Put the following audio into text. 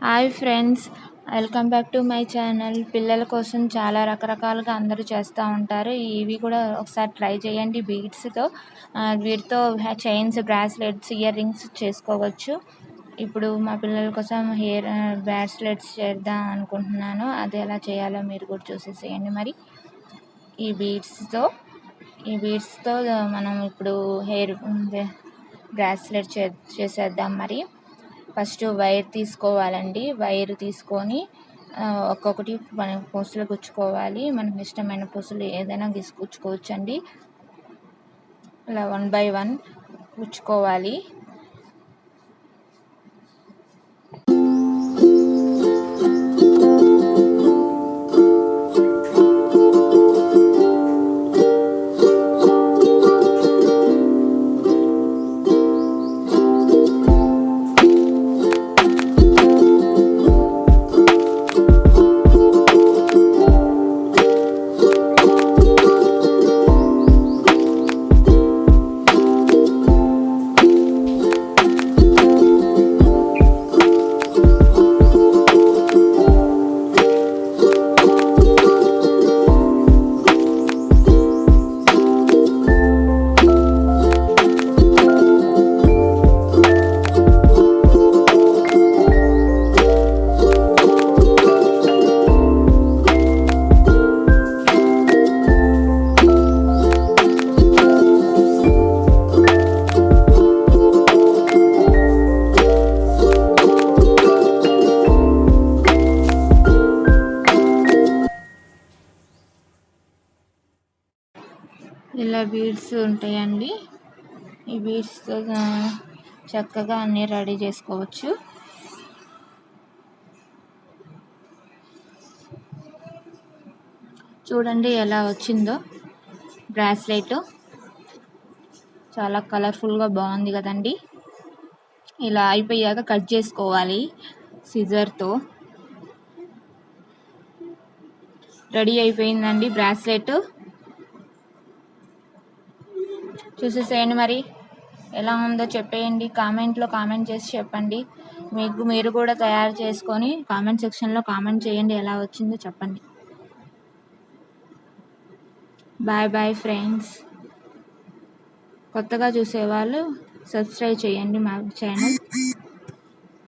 Hi friends, welcome back to my channel. పిల్లల కోసం చాలా రకరకాలుగా అందరూ చేస్తూ ఉంటారు. ఇవి కూడా ఒకసారి ట్రై చేయండి. వీటితో చైన్స్, బ్రాస్లెట్స్, ఇయర్ రింగ్స్ చేసుకోవచ్చు. ఇప్పుడు మా పిల్లల కోసం హెయిర్ బ్రాస్లెట్స్ చేద్దాం అనుకుంటున్నాను. అది ఎలా చేయాలో మీరు కూడా చూసేసేయండి. మరి ఈ బీడ్స్తో మనం ఇప్పుడు హెయిర్ బ్రాస్లెట్ చేసేద్దాం. మరి ఫస్ట్ వైర్ తీసుకోవాలండి. వైర్ తీసుకొని ఒక్కొక్కటి మనం పూసలు గుచ్చుకోవాలి. మనకు ఇష్టమైన పూసలు ఏదైనా గుచ్చుకోవచ్చండి. ఇలా 1 by 1 గుచ్చుకోవాలి. ఇలా బీడ్స్ ఉంటాయండి. ఈ బీడ్స్తో చక్కగా అన్నీ రెడీ చేసుకోవచ్చు. చూడండి ఎలా వచ్చిందో బ్రాస్లెట్. చాలా కలర్ఫుల్గా బాగుంది కదండి. ఇలా అయిపోయాక కట్ చేసుకోవాలి సిజర్తో. రెడీ అయిపోయిందండి బ్రాస్లెట్. చూసేసేయండి. మరి ఎలా ఉందో చెప్పేయండి. కామెంట్ చేసి చెప్పండి. మీరు కూడా తయారు చేసుకొని కామెంట్ సెక్షన్లో కామెంట్ చేయండి. ఎలా వచ్చిందో చెప్పండి. Bye bye friends. కొత్తగా చూసేవాళ్ళు సబ్స్క్రైబ్ చేయండి మా ఛానల్.